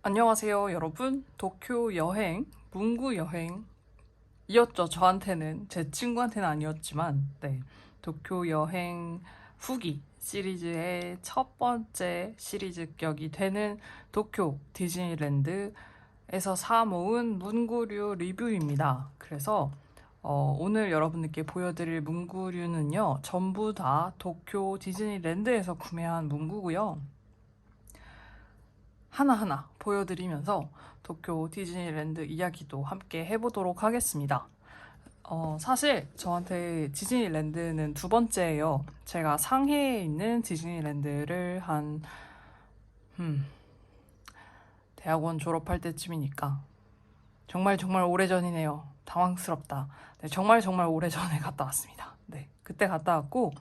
안녕하세요, 여러분. 도쿄 여행, 문구 여행이었죠. 저한테는, 제 친구한테는 아니었지만, 네. 도쿄 여행 후기 시리즈의 첫 번째 시리즈격이 되는 도쿄 디즈니랜드에서 사 모은 문구류 리뷰입니다. 그래서 오늘 여러분들께 보여드릴 문구류는요, 전부 다 도쿄 디즈니랜드에서 구매한 문구고요. 하나하나 보여드리면서 도쿄 디즈니랜드 이야기도 함께 해보도록 하겠습니다. 사실 저한테 디즈니랜드는 두 번째예요. 제가 상해에 있는 디즈니랜드를 대학원 졸업할 때쯤이니까 정말 정말 오래전이네요. 당황스럽다. 네, 정말 정말 오래전에 갔다 왔습니다. 네, 그때 갔다 왔고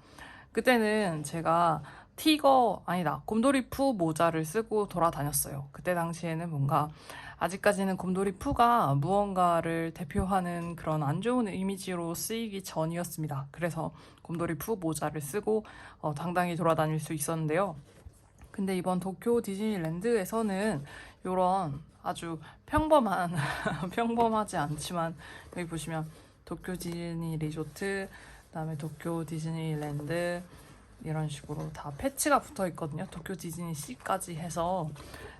그때는 제가 곰돌이 푸 모자를 쓰고 돌아다녔어요. 그때 당시에는 뭔가 아직까지는 곰돌이 푸가 무언가를 대표하는 그런 안 좋은 이미지로 쓰이기 전이었습니다. 그래서 곰돌이 푸 모자를 쓰고 당당히 돌아다닐 수 있었는데요. 근데 이번 도쿄 디즈니랜드에서는 이런 아주 평범한 평범하지 않지만 여기 보시면 도쿄 디즈니 리조트, 그다음에 도쿄 디즈니랜드 이런 식으로 다 패치가 붙어 있거든요. 도쿄 디즈니 시까지 해서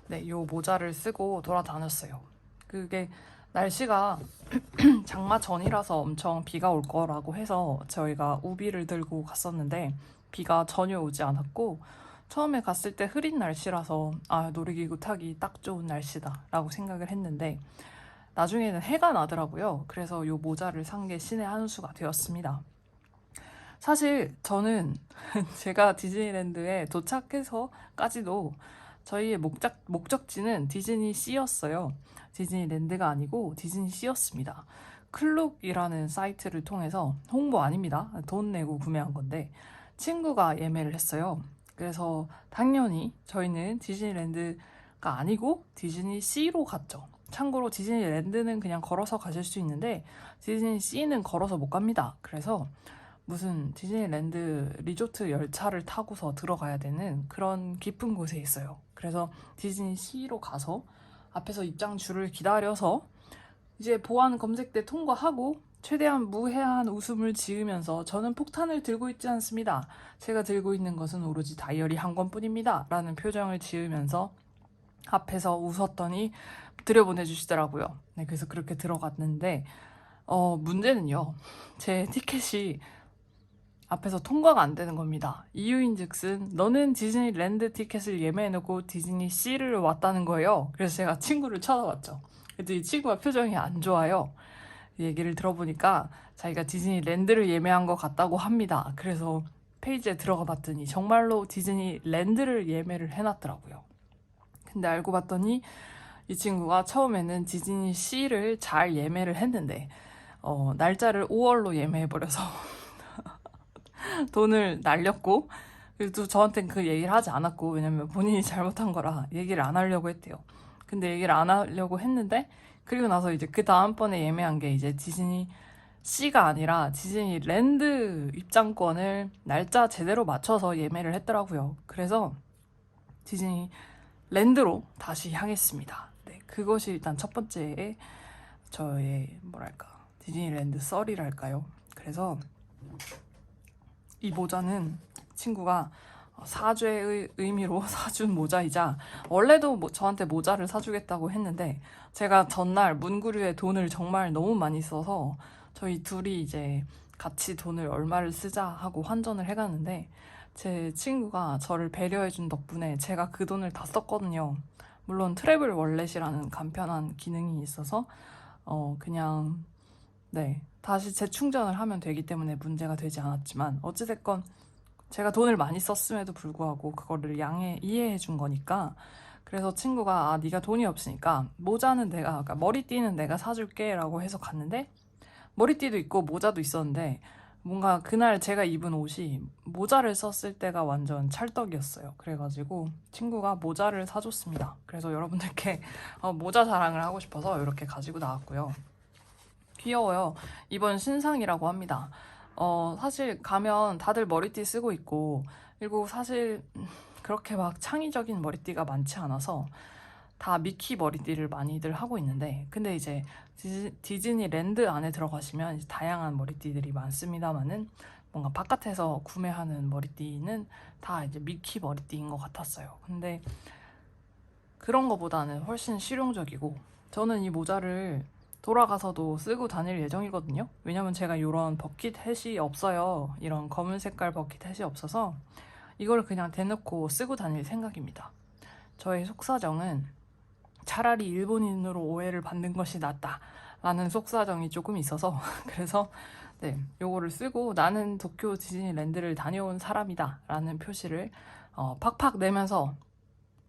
네, 요 모자를 쓰고 돌아다녔어요. 그게 날씨가 장마 전이라서 엄청 비가 올 거라고 해서 저희가 우비를 들고 갔었는데 비가 전혀 오지 않았고 처음에 갔을 때 흐린 날씨라서 놀이기구 타기 딱 좋은 날씨다 라고 생각을 했는데 나중에는 해가 나더라고요. 그래서 요 모자를 산 게 신의 한 수가 되었습니다. 사실 저는 제가 디즈니랜드에 도착해서까지도 저희의 목적지는 디즈니시였어요. 디즈니랜드가 아니고 디즈니시였습니다. 클룩이라는 사이트를 통해서 홍보 아닙니다. 돈 내고 구매한 건데 친구가 예매를 했어요. 그래서 당연히 저희는 디즈니랜드가 아니고 디즈니시로 갔죠. 참고로 디즈니랜드는 그냥 걸어서 가실 수 있는데 디즈니시는 걸어서 못 갑니다. 그래서 무슨 디즈니랜드 리조트 열차를 타고서 들어가야 되는 그런 깊은 곳에 있어요. 그래서 디즈니시로 가서 앞에서 입장 줄을 기다려서 이제 보안 검색대 통과하고 최대한 무해한 웃음을 지으면서 저는 폭탄을 들고 있지 않습니다. 제가 들고 있는 것은 오로지 다이어리 한 권뿐입니다. 라는 표정을 지으면서 앞에서 웃었더니 들여보내주시더라고요. 네, 그래서 그렇게 들어갔는데 문제는요. 제 티켓이 앞에서 통과가 안 되는 겁니다. 이유인즉슨 너는 디즈니랜드 티켓을 예매해놓고 디즈니시를 왔다는 거예요. 그래서 제가 친구를 찾아봤죠. 그랬더니 친구가 표정이 안 좋아요. 얘기를 들어보니까 자기가 디즈니랜드를 예매한 것 같다고 합니다. 그래서 페이지에 들어가 봤더니 정말로 디즈니랜드를 예매를 해놨더라고요. 근데 알고 봤더니 이 친구가 처음에는 디즈니시를 잘 예매를 했는데 날짜를 5월로 예매해버려서 돈을 날렸고 그래도 저한테는 그 얘기를 하지 않았고 왜냐면 본인이 잘못한 거라 얘기를 안 하려고 했대요. 근데 얘기를 안 하려고 했는데 그리고 나서 이제 그 다음번에 예매한 게 이제 디즈니 C가 아니라 디즈니랜드 입장권을 날짜 제대로 맞춰서 예매를 했더라고요. 그래서 디즈니랜드로 다시 향했습니다. 네, 그것이 일단 첫 번째 저의 디즈니랜드 썰이랄까요. 그래서 이 모자는 친구가 사죄의 의미로 사준 모자이자 원래도 저한테 모자를 사주겠다고 했는데 제가 전날 문구류에 돈을 정말 너무 많이 써서 저희 둘이 이제 같이 돈을 얼마를 쓰자 하고 환전을 해갔는데 제 친구가 저를 배려해준 덕분에 제가 그 돈을 다 썼거든요. 물론 트래블 월렛이라는 간편한 기능이 있어서 그냥 네, 다시 재충전을 하면 되기 때문에 문제가 되지 않았지만 어찌됐건 제가 돈을 많이 썼음에도 불구하고 그거를 이해해 준 거니까 그래서 친구가 네가 돈이 없으니까 모자는 그러니까 머리띠는 내가 사줄게 라고 해서 갔는데 머리띠도 있고 모자도 있었는데 뭔가 그날 제가 입은 옷이 모자를 썼을 때가 완전 찰떡이었어요. 그래가지고 친구가 모자를 사줬습니다. 그래서 여러분들께 모자 자랑을 하고 싶어서 이렇게 가지고 나왔고요. 귀여워요. 이번 신상이라고 합니다. 사실 가면 다들 머리띠 쓰고 있고, 그리고 사실 그렇게 막 창의적인 머리띠가 많지 않아서 다 미키 머리띠를 많이들 하고 있는데, 근데 이제 디즈니랜드 안에 들어가시면 이제 다양한 머리띠들이 많습니다만은 뭔가 바깥에서 구매하는 머리띠는 다 이제 미키 머리띠인 것 같았어요. 근데 그런 거보다는 훨씬 실용적이고, 저는 이 모자를 돌아가서도 쓰고 다닐 예정이거든요. 왜냐면 제가 이런 버킷햇이 없어요. 이런 검은 색깔 버킷햇이 없어서 이걸 그냥 대놓고 쓰고 다닐 생각입니다. 저의 속사정은 차라리 일본인으로 오해를 받는 것이 낫다라는 속사정이 조금 있어서 그래서 네, 요거를 쓰고 나는 도쿄 디즈니랜드를 다녀온 사람이다 라는 표시를 팍팍 내면서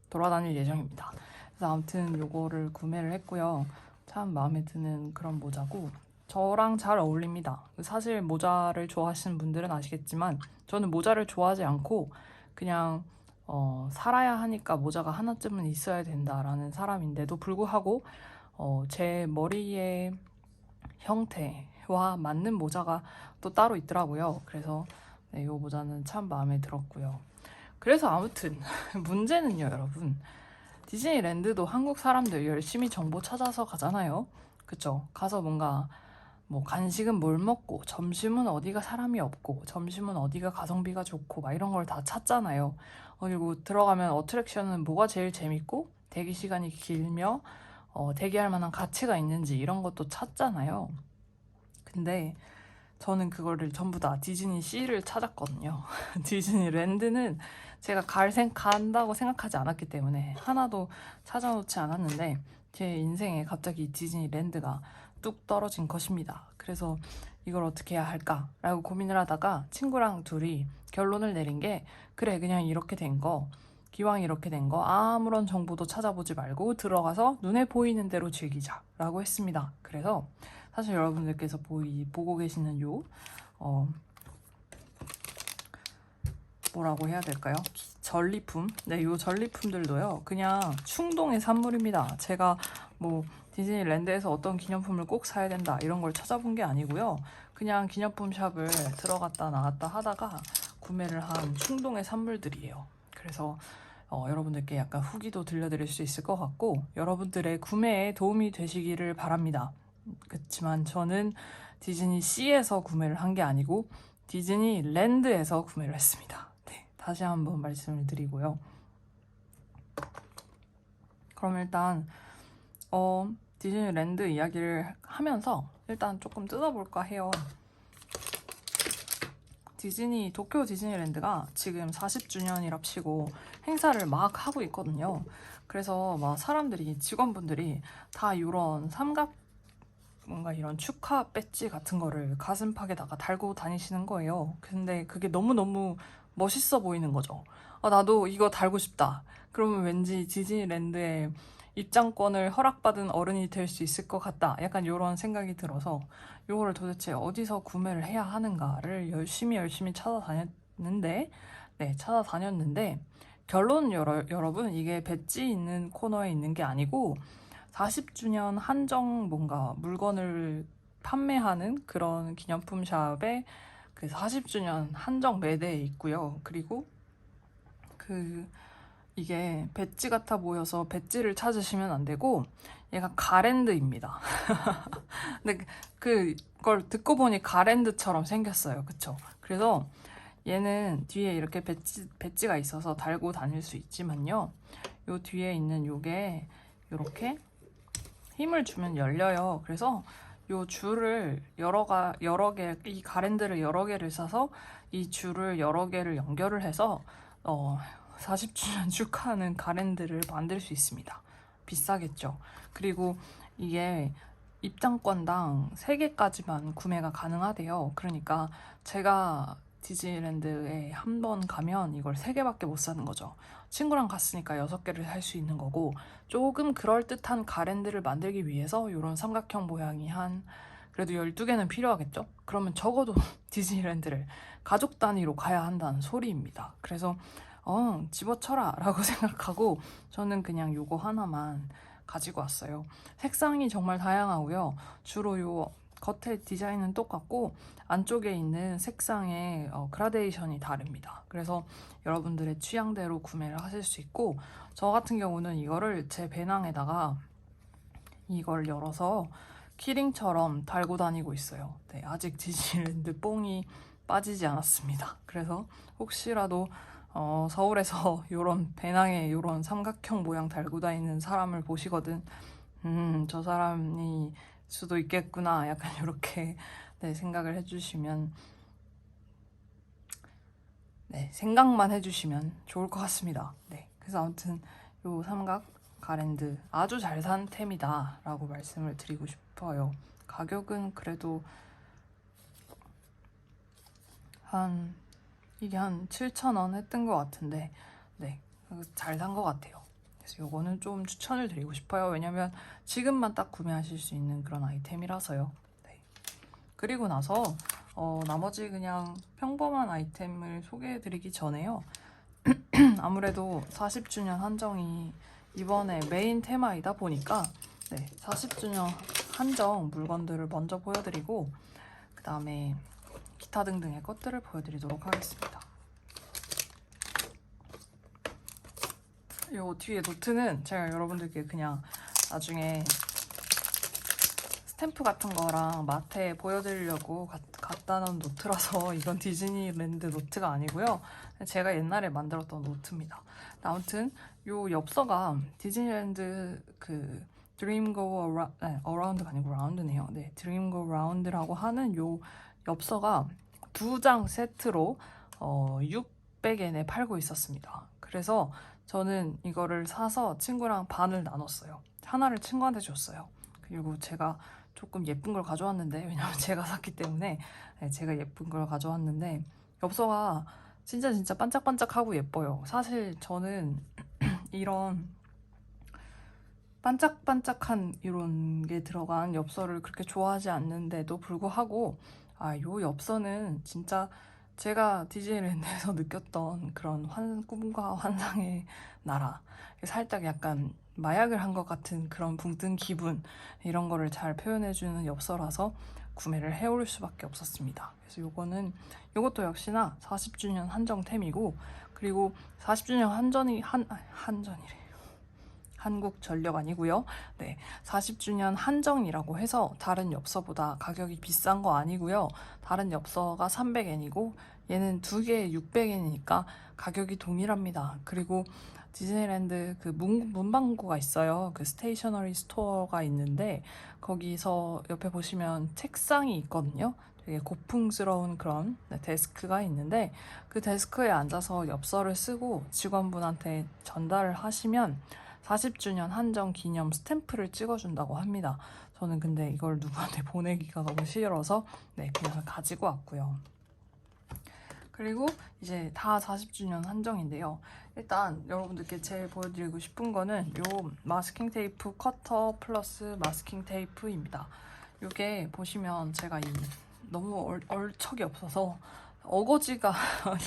돌아다닐 예정입니다. 그래서 아무튼 요거를 구매를 했고요. 참 마음에 드는 그런 모자고 저랑 잘 어울립니다. 사실 모자를 좋아하시는 분들은 아시겠지만 저는 모자를 좋아하지 않고 그냥 살아야 하니까 모자가 하나쯤은 있어야 된다라는 사람인데도 불구하고 제 머리의 형태와 맞는 모자가 또 따로 있더라고요. 그래서 네, 이 모자는 참 마음에 들었고요. 그래서 아무튼 문제는요, 여러분. 디즈니랜드도 한국 사람들 열심히 정보 찾아서 가잖아요. 그쵸? 가서 뭔가 뭐 간식은 뭘 먹고 점심은 어디가 사람이 없고 점심은 어디가 가성비가 좋고 막 이런 걸 다 찾잖아요. 그리고 들어가면 어트랙션은 뭐가 제일 재밌고 대기 시간이 길며 대기할 만한 가치가 있는지 이런 것도 찾잖아요. 근데 저는 그거를 전부 다 디즈니 C를 찾았거든요. 디즈니랜드는 제가 간다고 생각하지 않았기 때문에 하나도 찾아놓지 않았는데 제 인생에 갑자기 디즈니랜드가 뚝 떨어진 것입니다. 그래서 이걸 어떻게 해야 할까라고 고민을 하다가 친구랑 둘이 결론을 내린 게 그래 그냥 이렇게 된 거 기왕 이렇게 된 거 아무런 정보도 찾아보지 말고 들어가서 눈에 보이는 대로 즐기자라고 했습니다. 그래서 사실 여러분들께서 보고 계시는 뭐라고 해야 될까요? 전리품? 네, 요 전리품들도요. 그냥 충동의 산물입니다. 제가 뭐 디즈니랜드에서 어떤 기념품을 꼭 사야 된다 이런 걸 찾아본 게 아니고요. 그냥 기념품 샵을 들어갔다 나갔다 하다가 구매를 한 충동의 산물들이에요. 그래서 여러분들께 약간 후기도 들려드릴 수 있을 것 같고 여러분들의 구매에 도움이 되시기를 바랍니다. 그렇지만 저는 디즈니 C에서 구매를 한 게 아니고 디즈니랜드에서 구매를 했습니다. 네, 다시 한번 말씀을 드리고요. 그럼 일단 디즈니랜드 이야기를 하면서 일단 조금 뜯어볼까 해요. 도쿄 디즈니랜드가 지금 40주년이랍시고 행사를 막 하고 있거든요. 그래서 막 사람들이 직원분들이 다 이런 뭔가 이런 축하 배지 같은 거를 가슴팍에다가 달고 다니시는 거예요. 근데 그게 너무너무 멋있어 보이는 거죠. 나도 이거 달고 싶다. 그러면 왠지 디즈니랜드에 입장권을 허락받은 어른이 될 수 있을 것 같다. 약간 이런 생각이 들어서 이거를 도대체 어디서 구매를 해야 하는가를 열심히 찾아다녔는데 결론은 여러분 이게 배지 있는 코너에 있는 게 아니고 40주년 한정 뭔가 물건을 판매하는 그런 기념품 샵에 그 40주년 한정 매대에 있고요. 그리고 이게 배지 같아 보여서 배지를 찾으시면 안 되고 얘가 가랜드입니다. 근데 그걸 듣고 보니 가랜드처럼 생겼어요. 그쵸? 그래서 얘는 뒤에 이렇게 배지가 있어서 달고 다닐 수 있지만요. 요 뒤에 있는 요게 이렇게 힘을 주면 열려요. 그래서 요 줄을 여러 개, 이 가랜드를 여러 개를 사서 이 줄을 여러 개를 연결을 해서 40주년 축하하는 가랜드를 만들 수 있습니다. 비싸겠죠. 그리고 이게 입장권당 3개까지만 구매가 가능하대요. 그러니까 제가 디즈니랜드에 한 번 가면 이걸 3개밖에 못 사는 거죠. 친구랑 갔으니까 6개를 살 수 있는 거고 조금 그럴듯한 가랜드를 만들기 위해서 이런 삼각형 모양이 그래도 12개는 필요하겠죠? 그러면 적어도 디즈니랜드를 가족 단위로 가야 한다는 소리입니다. 그래서 집어쳐라 라고 생각하고 저는 그냥 요거 하나만 가지고 왔어요. 색상이 정말 다양하고요. 주로 겉에 디자인은 똑같고 안쪽에 있는 색상의 그라데이션이 다릅니다. 그래서 여러분들의 취향대로 구매를 하실 수 있고, 저 같은 경우는 이거를 제 배낭에다가 이걸 열어서 키링처럼 달고 다니고 있어요. 네, 아직 디즈니랜드 뽕이 빠지지 않았습니다. 그래서 혹시라도 서울에서 이런 배낭에 이런 삼각형 모양 달고 다니는 사람을 보시거든, 저 사람이 수도 있겠구나, 약간 이렇게 네, 생각을 해주시면, 네, 생각만 해주시면 좋을 것 같습니다. 네, 그래서 아무튼 요 삼각 가랜드 아주 잘 산 템이다 라고 말씀을 드리고 싶어요. 가격은 그래도 이게 한 7,000원 했던 것 같은데, 네, 잘 산 것 같아요. 그래서 요거는 좀 추천을 드리고 싶어요. 왜냐면 지금만 딱 구매하실 수 있는 그런 아이템이라서요. 네. 그리고 나서 나머지 그냥 평범한 아이템을 소개해드리기 전에요. 아무래도 40주년 한정이 이번에 메인 테마이다 보니까, 네, 40주년 한정 물건들을 먼저 보여드리고 그 다음에 기타 등등의 것들을 보여드리도록 하겠습니다. 요 뒤에 노트는 제가 여러분들께 그냥 나중에 스탬프 같은 거랑 마트에 보여드리려고 갖다 놓은 노트라서 이건 디즈니랜드 노트가 아니고요. 제가 옛날에 만들었던 노트입니다. 아무튼 요 엽서가 디즈니랜드 그 Dream Go Around가 아니고 라운드네요. 네, Dream Go Round라고 하는 요 엽서가 2장 세트로 600엔에 팔고 있었습니다. 그래서 저는 이거를 사서 친구랑 반을 나눴어요. 하나를 친구한테 줬어요. 그리고 제가 조금 예쁜 걸 가져왔는데, 왜냐면 제가 샀기 때문에 제가 예쁜 걸 가져왔는데 엽서가 진짜 반짝반짝하고 예뻐요. 사실 저는 이런 반짝반짝한 이런 게 들어간 엽서를 그렇게 좋아하지 않는데도 불구하고 요 엽서는 진짜 제가 디즈니랜드에서 느꼈던 그런 꿈과 환상의 나라, 살짝 약간 마약을 한 것 같은 그런 붕뜬 기분, 이런 거를 잘 표현해주는 엽서라서 구매를 해올 수밖에 없었습니다. 그래서 요것도 역시나 40주년 한정템이고, 그리고 40주년 한전이래. 한국전력 아니고요. 네, 40주년 한정이라고 해서 다른 엽서보다 가격이 비싼 거 아니고요. 다른 엽서가 300엔이고 얘는 2개에 600엔이니까 가격이 동일합니다. 그리고 디즈니랜드 그 문방구가 있어요. 그 스테이셔너리 스토어가 있는데 거기서 옆에 보시면 책상이 있거든요. 되게 고풍스러운 그런 데스크가 있는데 그 데스크에 앉아서 엽서를 쓰고 직원분한테 전달을 하시면 40주년 한정 기념 스탬프를 찍어준다고 합니다. 저는 근데 이걸 누구한테 보내기가 너무 싫어서 네, 그냥 가지고 왔고요. 그리고 이제 다 40주년 한정인데요. 일단 여러분들께 제일 보여드리고 싶은 거는 요 마스킹 테이프 커터 플러스 마스킹 테이프입니다. 이게 보시면 제가 너무 얼척이 없어서 어거지가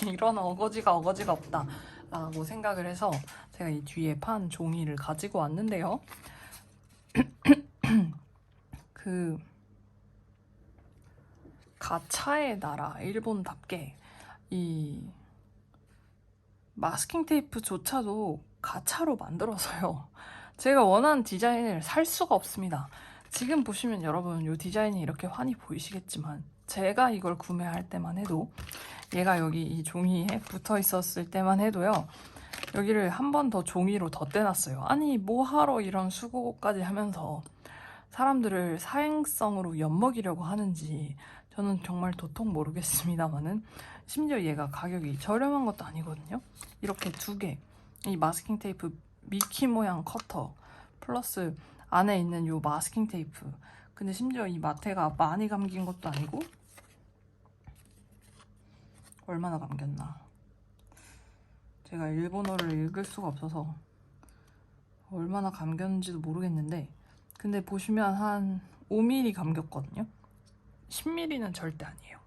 이런 어거지가 없다 라고 생각을 해서 제가 이 뒤에 판 종이를 가지고 왔는데요. 그 가차의 나라 일본답게 이 마스킹 테이프조차도 가차로 만들어서요. 제가 원하는 디자인을 살 수가 없습니다. 지금 보시면 여러분 이 디자인이 이렇게 환히 보이시겠지만 제가 이걸 구매할 때만 해도, 얘가 여기 이 종이에 붙어 있었을 때만 해도요, 여기를 한 번 더 종이로 덧대놨어요. 아니 뭐하러 이런 수고까지 하면서 사람들을 사행성으로 엿먹이려고 하는지 저는 정말 도통 모르겠습니다만은, 심지어 얘가 가격이 저렴한 것도 아니거든요. 이렇게 2개, 이 마스킹 테이프 미키 모양 커터 플러스 안에 있는 요 마스킹 테이프, 근데 심지어 이 마테가 많이 감긴 것도 아니고, 얼마나 감겼나, 제가 일본어를 읽을 수가 없어서 얼마나 감겼는지도 모르겠는데, 근데 보시면 한 5mm 감겼거든요. 10mm는 절대 아니에요.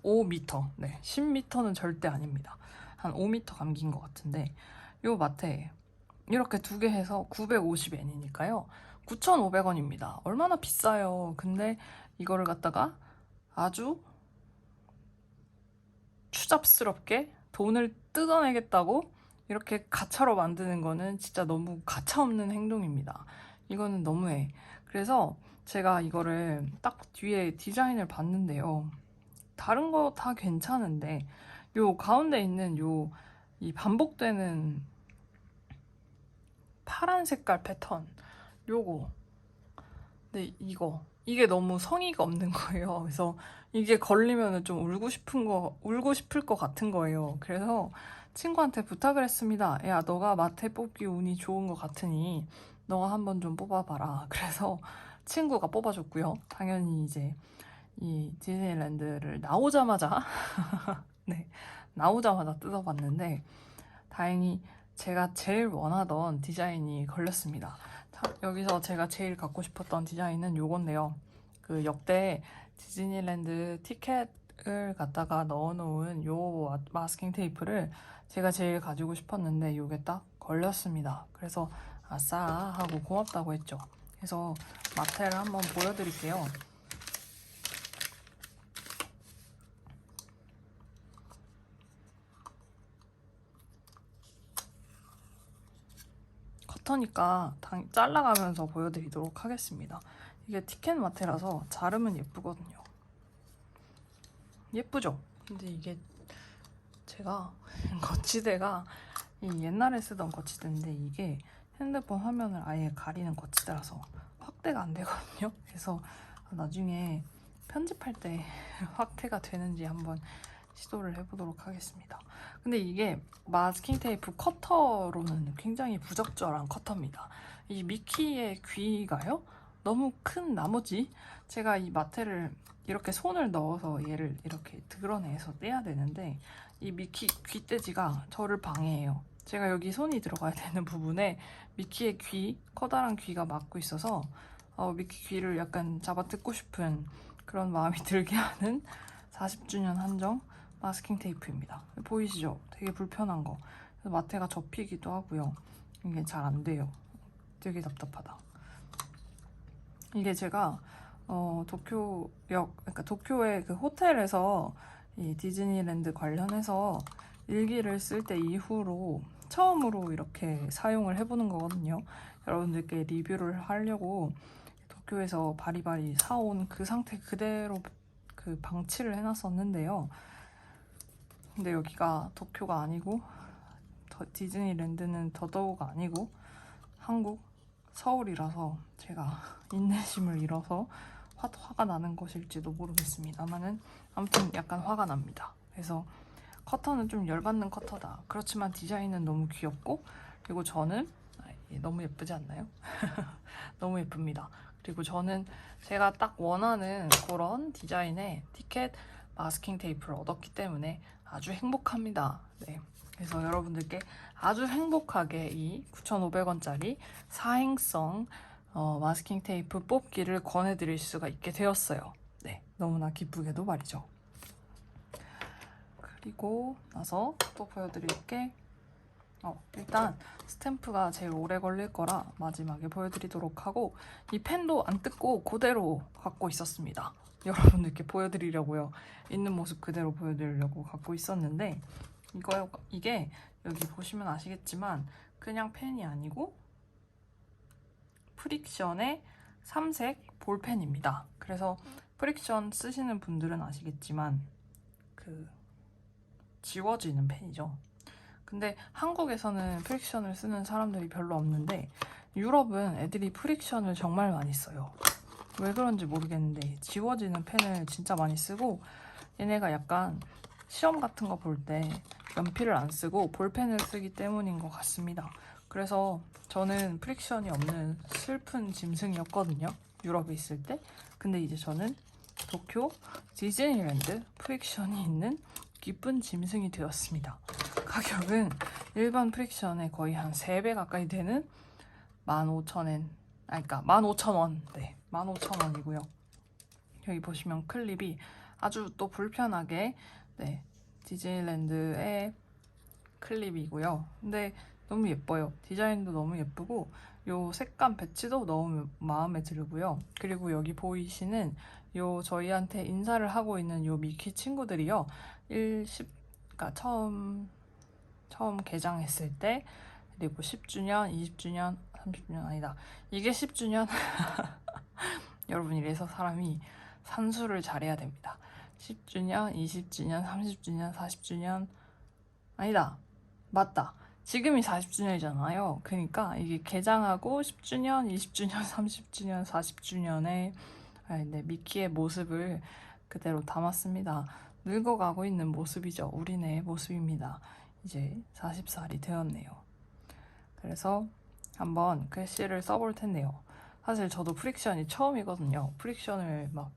5m. 네, 10m는 절대 아닙니다. 한 5m 감긴 것 같은데, 요 마테 이렇게 2개 해서 950엔이니까요. 9,500원입니다. 얼마나 비싸요. 근데 이거를 갖다가 아주 추잡스럽게 돈을 뜯어내겠다고 이렇게 가차로 만드는 거는 진짜 너무 가차없는 행동입니다. 이거는 너무해. 그래서 제가 이거를 딱 뒤에 디자인을 봤는데요. 다른 거 다 괜찮은데 요 가운데 있는 이 반복되는 파란 색깔 패턴 요거, 근데 이게 너무 성의가 없는 거예요. 그래서 이게 걸리면은 좀 울고 싶을 것 같은 거예요. 그래서 친구한테 부탁을 했습니다. 야, 너가 마테 뽑기 운이 좋은 것 같으니 너가 한번 좀 뽑아봐라. 그래서 친구가 뽑아줬고요. 당연히 이제 이 디즈니랜드를 나오자마자 네, 나오자마자 뜯어봤는데 다행히 제가 제일 원하던 디자인이 걸렸습니다. 자, 여기서 제가 제일 갖고 싶었던 디자인은 요건데요. 그 역대 디즈니랜드 티켓을 갖다가 넣어놓은 요 마스킹 테이프를 제가 제일 가지고 싶었는데 요게 딱 걸렸습니다. 그래서 아싸 하고 고맙다고 했죠. 그래서 마테를 한번 보여드릴게요. 커터니까 잘라가면서 보여드리도록 하겠습니다. 이게 티켓 마테라서 자르면 예쁘거든요. 예쁘죠? 근데 이게 제가 거치대가 이 옛날에 쓰던 거치대인데 이게 핸드폰 화면을 아예 가리는 거치대라서 확대가 안 되거든요. 그래서 나중에 편집할 때 확대가 되는지 한번 시도를 해보도록 하겠습니다. 근데 이게 마스킹 테이프 커터로는 굉장히 부적절한 커터입니다. 이 미키의 귀가요? 너무 큰 나머지 제가 이 마테를 이렇게 손을 넣어서 얘를 이렇게 드러내서 떼야 되는데 이 미키 귀돼지가 저를 방해해요. 제가 여기 손이 들어가야 되는 부분에 미키의 커다란 귀가 막고 있어서 미키 귀를 약간 잡아 뜯고 싶은 그런 마음이 들게 하는 40주년 한정 마스킹 테이프입니다. 보이시죠? 되게 불편한 거. 그래서 마테가 접히기도 하고요. 이게 잘 안 돼요. 되게 답답하다. 이게 제가 그러니까 도쿄의 그 호텔에서 이 디즈니랜드 관련해서 일기를 쓸 때 이후로 처음으로 이렇게 사용을 해보는 거거든요. 여러분들께 리뷰를 하려고 도쿄에서 바리바리 사온 그 상태 그대로 그 방치를 해놨었는데요. 근데 여기가 도쿄가 아니고 디즈니랜드는 더더욱 아니고 한국 서울이라서 제가 인내심을 잃어서 화가 나는 것일지도 모르겠습니다만은 아무튼 약간 화가 납니다. 그래서 커터는 좀 열받는 커터다. 그렇지만 디자인은 너무 귀엽고 그리고 저는 너무 예쁘지 않나요? 너무 예쁩니다. 그리고 저는 제가 딱 원하는 그런 디자인의 티켓 마스킹 테이프를 얻었기 때문에 아주 행복합니다. 네. 그래서 여러분들께 아주 행복하게 이 9,500원짜리 사행성 마스킹 테이프 뽑기를 권해드릴 수가 있게 되었어요. 네, 너무나 기쁘게도 말이죠. 그리고 나서 또 보여드릴 게 일단 스탬프가 제일 오래 걸릴 거라 마지막에 보여드리도록 하고 이 펜도 안 뜯고 그대로 갖고 있었습니다. 여러분들께 보여드리려고요. 있는 모습 그대로 보여드리려고 갖고 있었는데 이게 여기 보시면 아시겠지만 그냥 펜이 아니고 프릭션의 3색 볼펜입니다. 그래서 프릭션 쓰시는 분들은 아시겠지만 그 지워지는 펜이죠. 근데 한국에서는 프릭션을 쓰는 사람들이 별로 없는데 유럽은 애들이 프릭션을 정말 많이 써요. 왜 그런지 모르겠는데 지워지는 펜을 진짜 많이 쓰고 얘네가 약간 시험 같은 거 볼 때 연필을 안 쓰고 볼펜을 쓰기 때문인 것 같습니다. 그래서 저는 프릭션이 없는 슬픈 짐승이었거든요. 유럽에 있을 때. 근데 이제 저는 도쿄 디즈니랜드 프릭션이 있는 기쁜 짐승이 되었습니다. 가격은 일반 프릭션의 거의 한 3배 가까이 되는 15,000엔, 그러니까 15,000원. 네, 15,000원이고요. 여기 보시면 클립이 아주 또 불편하게 네, 디즈니랜드의 클립이고요. 근데 너무 예뻐요. 디자인도 너무 예쁘고 요 색감 배치도 너무 마음에 들고요. 그리고 여기 보이시는 요 저희한테 인사를 하고 있는 요 미키 친구들이요. 10, 그러니까 처음 개장했을 때, 그리고 10주년, 20주년, 30주년 아니다. 이게 10주년. 여러분, 이래서 사람이 산수를 잘해야 됩니다. 10주년, 20주년, 30주년, 40주년. 아니다. 맞다. 지금이 40주년이잖아요. 그러니까 이게 개장하고 10주년, 20주년, 30주년, 40주년에 네, 미키의 모습을 그대로 담았습니다. 늙어가고 있는 모습이죠. 우리네 모습입니다. 이제 40살이 되었네요. 그래서 한번 글씨를 써볼 텐데요. 사실 저도 프릭션이 처음이거든요. 프릭션을 막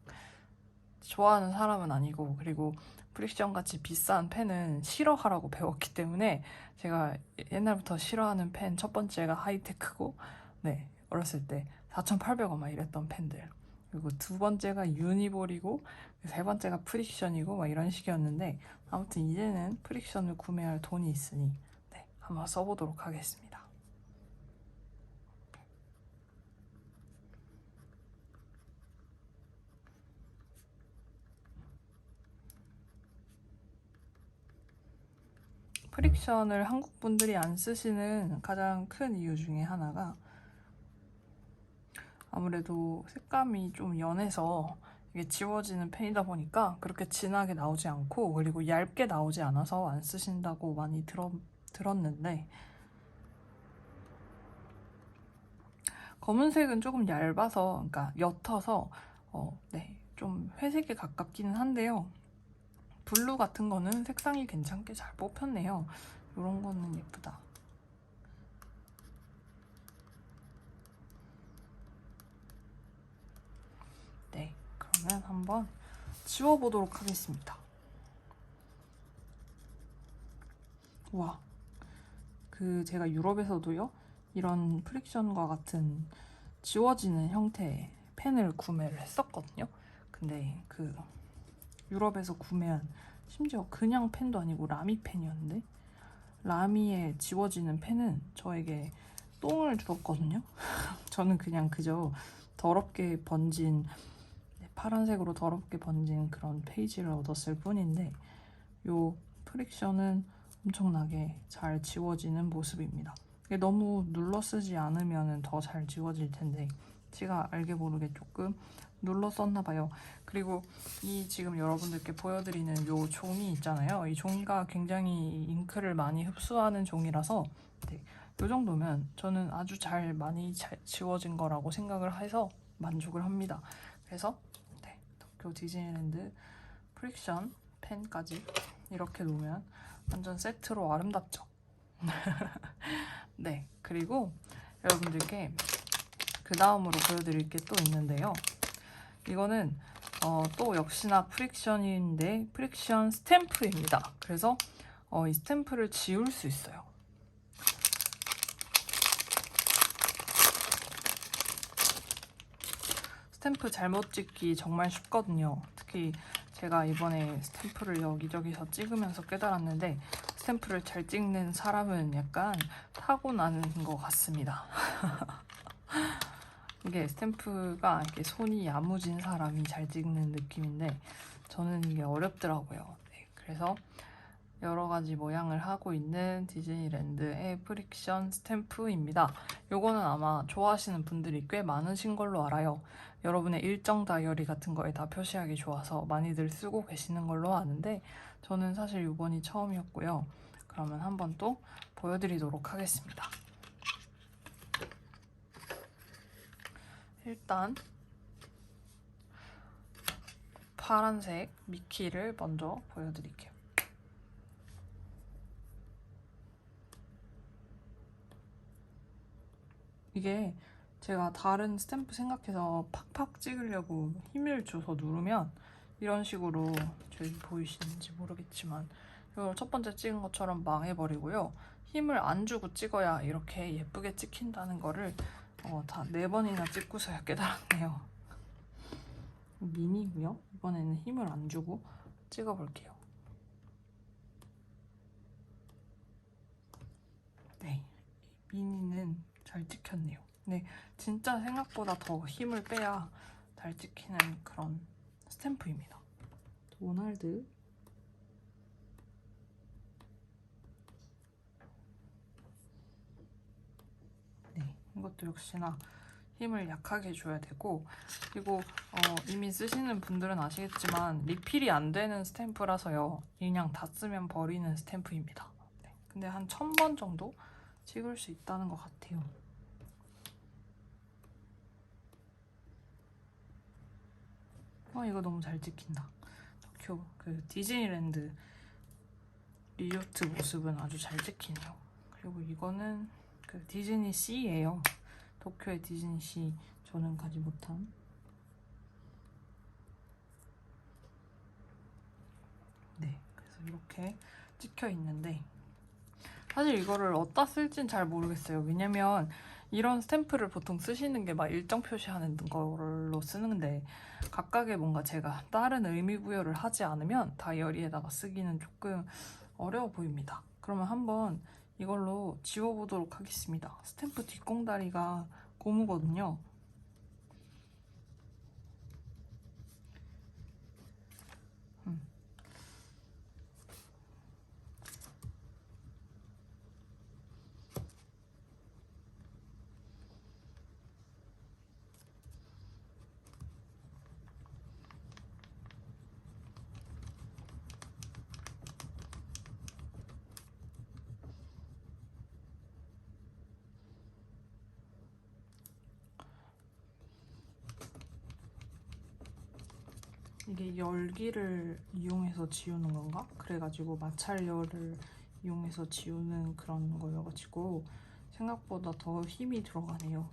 좋아하는 사람은 아니고, 그리고 프릭션 같이 비싼 펜은 싫어하라고 배웠기 때문에 제가 옛날부터 싫어하는 펜 첫 번째가 하이테크고, 네, 어렸을 때 4,800원 막 이랬던 펜들. 그리고 두 번째가 유니볼이고, 세 번째가 프릭션이고 막 이런 식이었는데, 아무튼 이제는 프릭션을 구매할 돈이 있으니 네, 한번 써보도록 하겠습니다. 프릭션을 한국 분들이 안 쓰시는 가장 큰 이유 중에 하나가 아무래도 색감이 좀 연해서 이게 지워지는 펜이다 보니까 그렇게 진하게 나오지 않고, 그리고 얇게 나오지 않아서 안 쓰신다고 많이 들었는데, 검은색은 조금 얇아서, 그러니까 옅어서 네, 좀 회색에 가깝기는 한데요. 블루 같은 거는 색상이 괜찮게 잘 뽑혔네요. 이런 거는 예쁘다. 네, 그러면 한번 지워보도록 하겠습니다. 우와, 제가 유럽에서도요, 이런 프릭션과 같은 지워지는 형태의 펜을 구매를 했었거든요. 근데 유럽에서 구매한, 심지어 그냥 펜도 아니고 라미 펜이었는데, 라미에 지워지는 펜은 저에게 똥을 주었거든요. 저는 그냥 그저 더럽게 번진, 파란색으로 더럽게 번진 그런 페이지를 얻었을 뿐인데, 요 프릭션은 엄청나게 잘 지워지는 모습입니다. 이게 너무 눌러 쓰지 않으면 더 잘 지워질 텐데, 제가 알게 모르게 조금 눌러 썼나 봐요. 그리고 이 지금 여러분들께 보여드리는 요 종이 있잖아요. 이 종이가 굉장히 잉크를 많이 흡수하는 종이라서 네, 요 정도면 저는 아주 많이 잘 지워진 거라고 생각을 해서 만족을 합니다. 그래서 네, 도쿄 디즈니랜드 프릭션 펜까지 이렇게 놓으면 완전 세트로 아름답죠. 네, 그리고 여러분들께 그 다음으로 보여드릴 게 또 있는데요. 이거는 또 역시나 프릭션인데 프릭션 스탬프입니다. 그래서 이 스탬프를 지울 수 있어요. 스탬프 잘못 찍기 정말 쉽거든요. 특히 제가 이번에 스탬프를 여기저기서 찍으면서 깨달았는데, 스탬프를 잘 찍는 사람은 약간 타고나는 것 같습니다. 이게 스탬프가 이렇게 손이 야무진 사람이 잘 찍는 느낌인데, 저는 이게 어렵더라고요. 네, 그래서 여러 가지 모양을 하고 있는 디즈니랜드의 프릭션 스탬프입니다. 요거는 아마 좋아하시는 분들이 꽤 많으신 걸로 알아요. 여러분의 일정 다이어리 같은 거에 다 표시하기 좋아서 많이들 쓰고 계시는 걸로 아는데, 저는 사실 이번이 처음이었고요. 그러면 한번 또 보여드리도록 하겠습니다. 일단 파란색 미키를 먼저 보여드릴게요. 이게 제가 다른 스탬프 생각해서 팍팍 찍으려고 힘을 줘서 누르면 이런 식으로, 저기 보이시는지 모르겠지만 이걸 첫 번째 찍은 것처럼 망해버리고요. 힘을 안 주고 찍어야 이렇게 예쁘게 찍힌다는 거를 다 4번이나 찍고서야 깨달았네요. 미니고요. 이번에는 힘을 안 주고 찍어볼게요. 네, 미니는 잘 찍혔네요. 네, 진짜 생각보다 더 힘을 빼야 잘 찍히는 그런 스탬프입니다. 도날드. 네, 이것도 역시나 힘을 약하게 줘야 되고, 그리고 이미 쓰시는 분들은 아시겠지만 리필이 안 되는 스탬프라서요. 그냥 다 쓰면 버리는 스탬프입니다. 네, 근데 한 1000번 정도 찍을 수 있다는 것 같아요. 이거 너무 잘 찍힌다. 도쿄 그 디즈니랜드 리조트 모습은 아주 잘 찍히네요. 그리고 이거는 그 디즈니 시예요. 도쿄의 디즈니 시. 저는 가지 못한. 네, 그래서 이렇게 찍혀 있는데 사실 이거를 어디다 쓸진 잘 모르겠어요. 왜냐면 이런 스탬프를 보통 쓰시는 게 막 일정 표시하는 걸로 쓰는데 각각의 뭔가 제가 다른 의미 부여를 하지 않으면 다이어리에다가 쓰기는 조금 어려워 보입니다. 그러면 한번 이걸로 지워보도록 하겠습니다. 스탬프 뒷공다리가 고무거든요. 이게 열기를 이용해서 지우는 건가? 그래가지고 마찰열을 이용해서 지우는 그런 거여가지고 생각보다 더 힘이 들어가네요.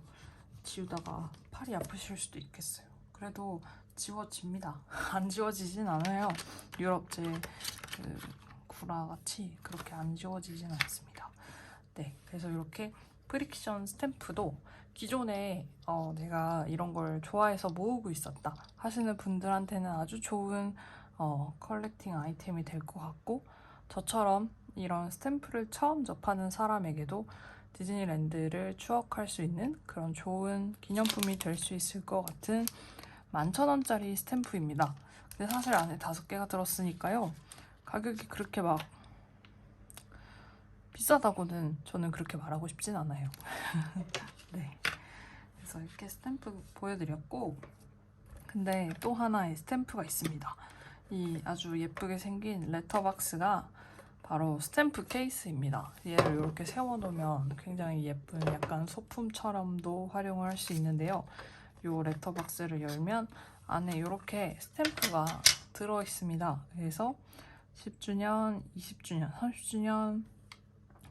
지우다가 팔이 아프실 수도 있겠어요. 그래도 지워집니다. 안 지워지진 않아요. 유럽제 그 구라같이 그렇게 안 지워지진 않습니다. 네, 그래서 이렇게 프릭션 스탬프도 기존에 내가 이런 걸 좋아해서 모으고 있었다 하시는 분들한테는 아주 좋은 컬렉팅 아이템이 될 것 같고, 저처럼 이런 스탬프를 처음 접하는 사람에게도 디즈니랜드를 추억할 수 있는 그런 좋은 기념품이 될 수 있을 것 같은 11,000원짜리 스탬프입니다. 근데 사실 안에 5개가 들었으니까요. 가격이 그렇게 막 비싸다고는 저는 그렇게 말하고 싶진 않아요. 네, 그래서 이렇게 스탬프 보여드렸고, 근데 또 하나의 스탬프가 있습니다. 이 아주 예쁘게 생긴 레터박스가 바로 스탬프 케이스입니다. 얘를 이렇게 세워놓으면 굉장히 예쁜 약간 소품처럼도 활용을 할 수 있는데요. 이 레터박스를 열면 안에 이렇게 스탬프가 들어있습니다. 그래서 10주년, 20주년, 30주년,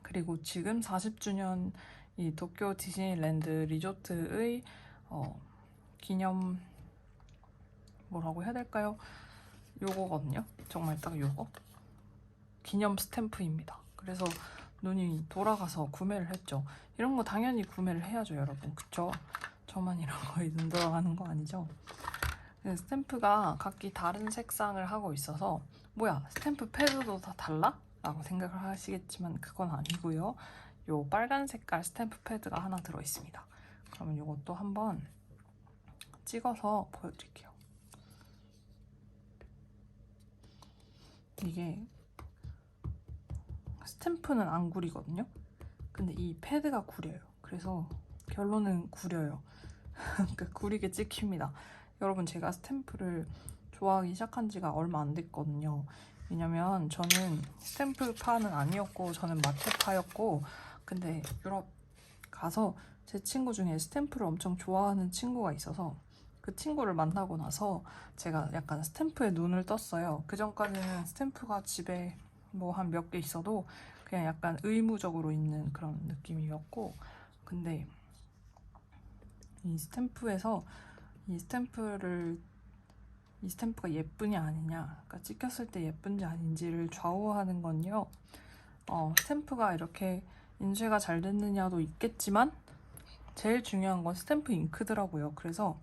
그리고 지금 40주년 이 도쿄 디즈니랜드 리조트의 기념, 뭐라고 해야 될까요? 요거거든요. 정말 딱 요거. 기념 스탬프입니다. 그래서 눈이 돌아가서 구매를 했죠. 이런 거 당연히 구매를 해야죠, 여러분. 그쵸? 저만 이런 거에 눈 돌아가는 거 아니죠? 스탬프가 각기 다른 색상을 하고 있어서 뭐야, 스탬프 패드도 다 달라? 라고 생각을 하시겠지만 그건 아니고요. 요 빨간 색깔 스탬프 패드가 하나 들어있습니다. 그러면 이것도 한번 찍어서 보여드릴게요. 이게 스탬프는 안 구리거든요. 근데 이 패드가 구려요. 그래서 결론은 구려요. 그러니까 구리게 찍힙니다. 여러분, 제가 스탬프를 좋아하기 시작한 지가 얼마 안 됐거든요. 왜냐면 저는 스탬프파는 아니었고 저는 마테파였고, 근데 유럽 가서 제 친구 중에 스탬프를 엄청 좋아하는 친구가 있어서 그 친구를 만나고 나서 제가 약간 스탬프에 눈을 떴어요. 그 전까지는 스탬프가 집에 뭐 한 몇 개 있어도 그냥 약간 의무적으로 있는 그런 느낌이었고, 근데 이 스탬프에서 이 스탬프가 예쁘냐 아니냐, 그러니까 찍혔을 때 예쁜지 아닌지를 좌우하는 건요, 스탬프가 이렇게 인쇄가 잘 됐느냐도 있겠지만 제일 중요한 건 스탬프 잉크더라고요. 그래서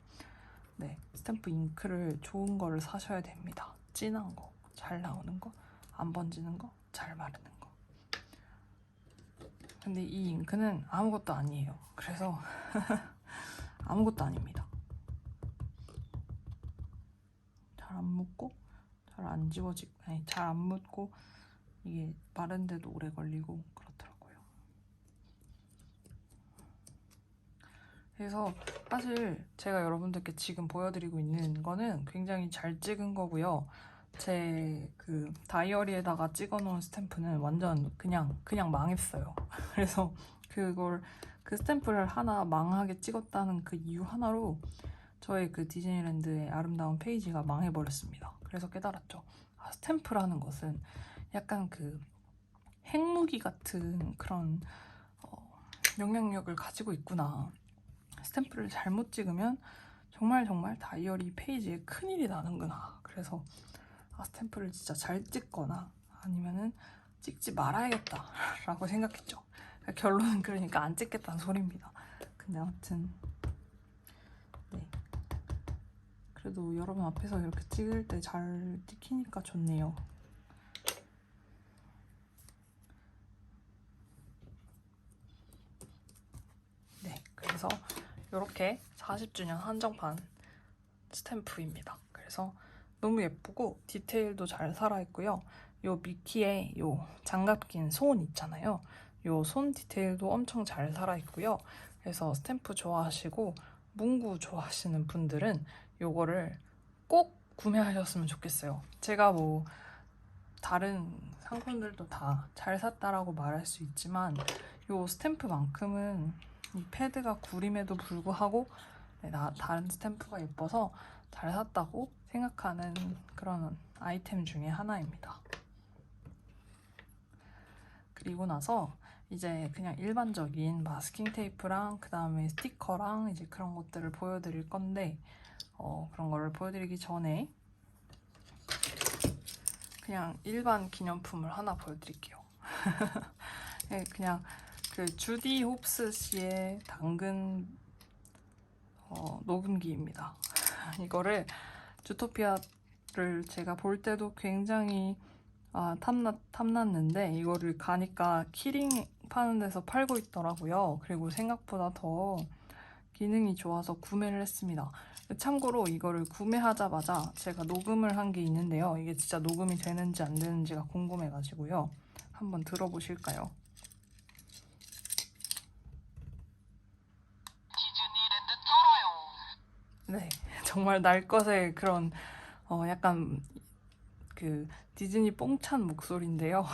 네, 스탬프 잉크를 좋은 거를 사셔야 됩니다. 진한 거, 잘 나오는 거, 안 번지는 거, 잘 마르는 거. 근데 이 잉크는 아무것도 아니에요. 그래서 아무것도 아닙니다. 잘 안 묻고 잘 안 지워지고, 아니 잘 안 묻고 이게 마른데도 오래 걸리고 그렇더라고요. 그래서 사실 제가 여러분들께 지금 보여드리고 있는 거는 굉장히 잘 찍은 거고요. 제 그 다이어리에다가 찍어놓은 스탬프는 완전 그냥 망했어요. 그래서 그 스탬프를 하나 망하게 찍었다는 그 이유 하나로 저의 그 디즈니랜드의 아름다운 페이지가 망해버렸습니다. 그래서 깨달았죠. 아, 스탬프라는 것은 약간 그 핵무기 같은 그런 영향력을 가지고 있구나. 스탬프를 잘못 찍으면 정말 다이어리 페이지에 큰일이 나는구나. 그래서 스탬프를 진짜 잘 찍거나 아니면은 찍지 말아야겠다 라고 생각했죠. 결론은 그러니까 안 찍겠다는 소리입니다. 근데 아무튼 네, 그래도 여러분 앞에서 이렇게 찍을 때 잘 찍히니까 좋네요. 네, 그래서 이렇게 40주년 한정판 스탬프입니다. 그래서 너무 예쁘고 디테일도 잘 살아있고요. 요 미키의 요 장갑 낀 손 있잖아요. 요 손 디테일도 엄청 잘 살아있고요. 그래서 스탬프 좋아하시고 문구 좋아하시는 분들은 요거를 꼭 구매하셨으면 좋겠어요. 제가 뭐 다른 상품들도 다 잘 샀다라고 말할 수 있지만 요 스탬프만큼은 이 패드가 구림에도 불구하고 다른 스탬프가 예뻐서 잘 샀다고 생각하는 그런 아이템 중에 하나입니다. 그리고 나서 이제 그냥 일반적인 마스킹 테이프랑 그 다음에 스티커랑 이제 그런 것들을 보여드릴 건데 그런 거를 보여드리기 전에 그냥 일반 기념품을 하나 보여드릴게요. 네, 그냥 그 주디 홉스 씨의 당근 녹음기입니다. 이거를 주토피아를 제가 볼 때도 굉장히 탐났는데 이거를 가니까 키링 파는 데서 팔고 있더라고요. 그리고 생각보다 더 기능이 좋아서 구매를 했습니다. 참고로 이거를 구매하자마자 제가 녹음을 한 게 있는데요. 이게 진짜 녹음이 되는지 안 되는지가 궁금해가지고요. 한번 들어보실까요? 디즈니랜드 쩔어요. 네, 정말 날 것의 그런 약간 그 디즈니 뽕찬 목소리인데요.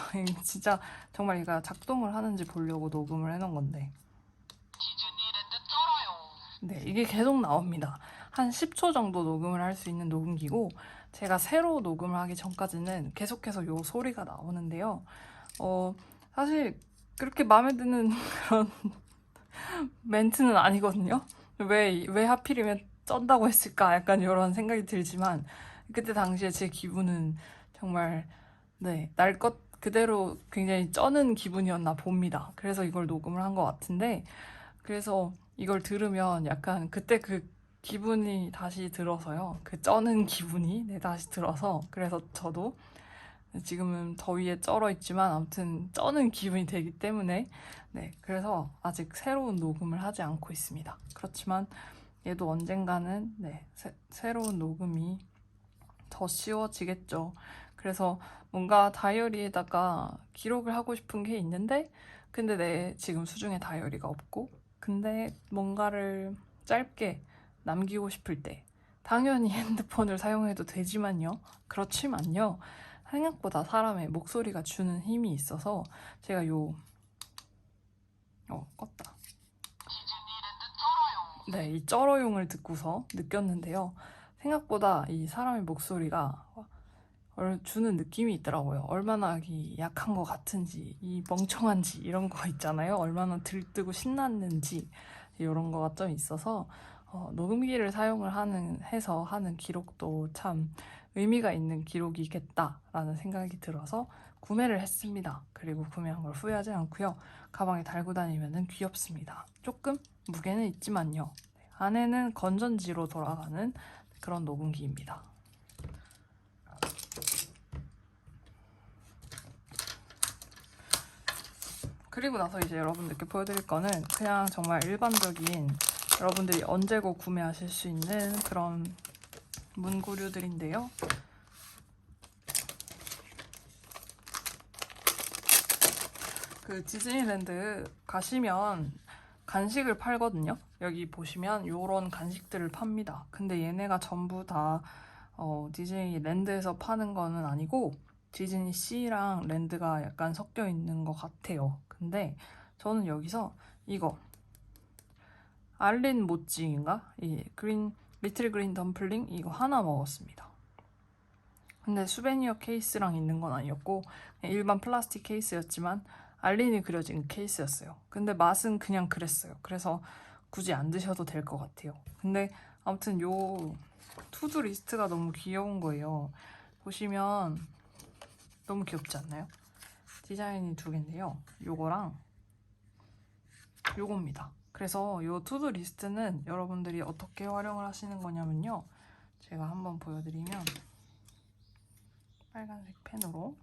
진짜 정말 얘가 작동을 하는지 보려고 녹음을 해놓은 건데 디즈니랜드 쩔어요. 네, 이게 계속 나옵니다. 한 10초 정도 녹음을 할 수 있는 녹음기고 제가 새로 녹음을 하기 전까지는 계속해서 요 소리가 나오는데요. 사실 그렇게 마음에 드는 그런 멘트는 아니거든요. 왜 하필이면 쩐다고 했을까? 약간 이런 생각이 들지만 그때 당시에 제 기분은 정말 날 것 그대로 굉장히 쩌는 기분이었나 봅니다. 그래서 이걸 녹음을 한 것 같은데 그래서 이걸 들으면 약간 그때 그 기분이 다시 들어서요. 그 쩌는 기분이 다시 들어서 그래서 저도 지금은 더위에 쩔어 있지만 아무튼 쩌는 기분이 되기 때문에 그래서 아직 새로운 녹음을 하지 않고 있습니다. 그렇지만 얘도 언젠가는 새로운 녹음이 더 쉬워지겠죠. 그래서 뭔가 다이어리에다가 기록을 하고 싶은 게 있는데 근데 지금 수중에 다이어리가 없고 근데 뭔가를 짧게 남기고 싶을 때 당연히 핸드폰을 사용해도 되지만요. 그렇지만요. 생각보다 사람의 목소리가 주는 힘이 있어서 제가 껐다. 네, 이 쩔어용을 듣고서 느꼈는데요. 생각보다 이 사람의 목소리가 주는 느낌이 있더라고요. 얼마나 약한 것 같은지, 이 멍청한지 이런 거 있잖아요. 얼마나 들뜨고 신났는지 이런 거가 좀 있어서 녹음기를 사용을 해서 하는 기록도 참 의미가 있는 기록이겠다라는 생각이 들어서 구매를 했습니다. 그리고 구매한 걸 후회하지 않고요. 가방에 달고 다니면 귀엽습니다. 조금 무게는 있지만요. 안에는 건전지로 돌아가는 그런 녹음기입니다. 그리고 나서 이제 여러분들께 보여드릴 거는 그냥 정말 일반적인 여러분들이 언제고 구매하실 수 있는 그런 문구류들인데요. 그 디즈니랜드 가시면 간식을 팔거든요. 여기 보시면 요런 간식들을 팝니다. 근데 얘네가 전부 다 디즈니랜드에서 파는 거는 아니고 디즈니시랑 랜드가 약간 섞여 있는 것 같아요. 근데 저는 여기서 이거 알린 모찌인가? 이 리틀 그린 덤플링 이거 하나 먹었습니다. 근데 수베니어 케이스랑 있는 건 아니었고 그냥 일반 플라스틱 케이스였지만 알린이 그려진 케이스였어요. 근데 맛은 그냥 그랬어요. 그래서 굳이 안 드셔도 될 것 같아요. 근데 아무튼 요 투두 리스트가 너무 귀여운 거예요. 보시면 너무 귀엽지 않나요? 디자인이 두 개인데요. 요거랑 요겁니다. 그래서 요 투두 리스트는 여러분들이 어떻게 활용을 하시는 거냐면요. 제가 한번 보여드리면 빨간색 펜으로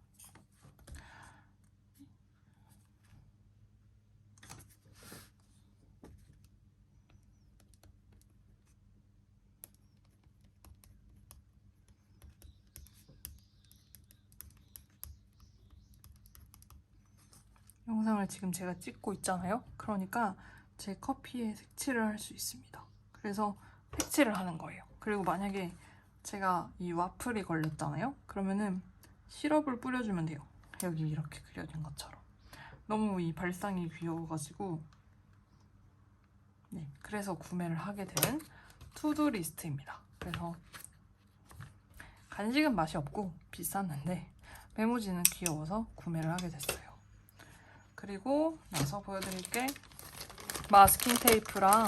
영상을 지금 제가 찍고 있잖아요. 그러니까 제 커피에 색칠을 할 수 있습니다. 그래서 색칠을 하는 거예요. 그리고 만약에 제가 이 와플이 걸렸잖아요. 그러면은 시럽을 뿌려주면 돼요. 여기 이렇게 그려진 것처럼. 너무 이 발상이 귀여워가지고 네, 그래서 구매를 하게 된 투두 리스트입니다. 그래서 간식은 맛이 없고 비쌌는데 메모지는 귀여워서 구매를 하게 됐어요. 그리고 나서 보여드릴 게 마스킹 테이프랑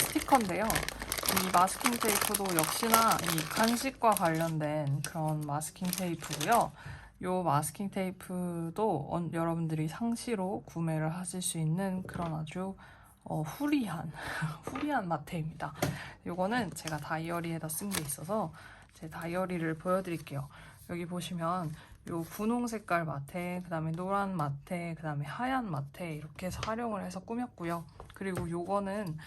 스티커인데요. 이 마스킹 테이프도 역시나 이 간식과 관련된 그런 마스킹 테이프고요. 이 마스킹 테이프도 여러분들이 상시로 구매를 하실 수 있는 그런 아주 후리한 마테입니다. 이거는 제가 다이어리에다 쓴 게 있어서 제 다이어리를 보여드릴게요. 여기 보시면 요 분홍 색깔 마테, 그 다음에 노란 마테, 그 다음에 하얀 마테 이렇게 해서 활용을 해서 꾸몄고요. 그리고 요거는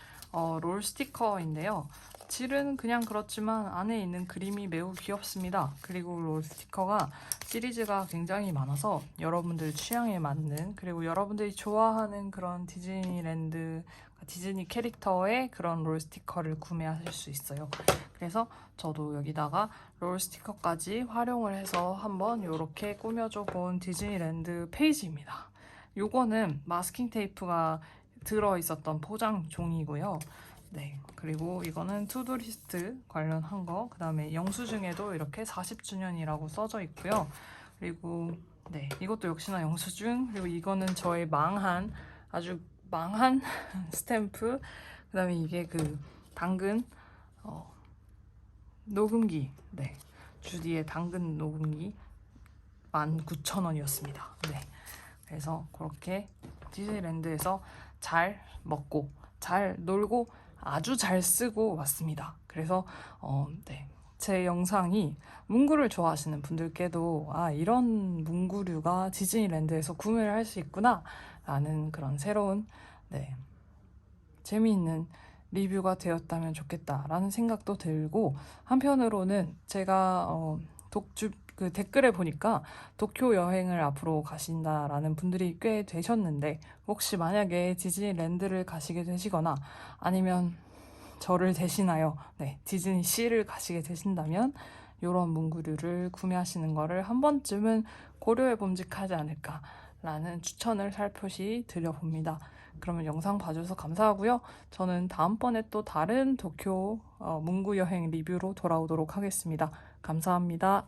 롤 스티커인데요. 질은 그냥 그렇지만 안에 있는 그림이 매우 귀엽습니다. 그리고 롤 스티커가 시리즈가 굉장히 많아서 여러분들 취향에 맞는 그리고 여러분들이 좋아하는 그런 디즈니랜드 디즈니 캐릭터의 그런 롤 스티커를 구매하실 수 있어요. 그래서 저도 여기다가 롤 스티커까지 활용을 해서 한번 이렇게 꾸며줘 본 디즈니랜드 페이지입니다. 요거는 마스킹 테이프가 들어있었던 포장 종이고요. 네, 그리고 이거는 투두리스트 관련한 거, 그 다음에 영수증에도 이렇게 40주년이라고 써져 있고요. 그리고 네, 이것도 역시나 영수증, 그리고 이거는 저의 아주 망한 스탬프, 그 다음에 이게 그 당근 녹음기, 네, 주디의 당근 녹음기 19,000원이었습니다. 네, 그래서 그렇게 디즈니랜드에서 잘 먹고 잘 놀고 아주 잘 쓰고 왔습니다. 그래서 네, 제 영상이 문구를 좋아하시는 분들께도 이런 문구류가 디즈니랜드에서 구매를 할 수 있구나 라는 그런 새로운 네, 재미있는 리뷰가 되었다면 좋겠다라는 생각도 들고 한편으로는 제가 그 댓글에 보니까 도쿄 여행을 앞으로 가신다라는 분들이 꽤 되셨는데 혹시 만약에 디즈니랜드를 가시게 되시거나 아니면 저를 대신하여 네, 디즈니시를 가시게 되신다면 이런 문구류를 구매하시는 거를 한 번쯤은 고려해 봄직하지 않을까라는 추천을 살포시 드려봅니다. 그러면 영상 봐주셔서 감사하고요. 저는 다음번에 또 다른 도쿄 문구 여행 리뷰로 돌아오도록 하겠습니다. 감사합니다.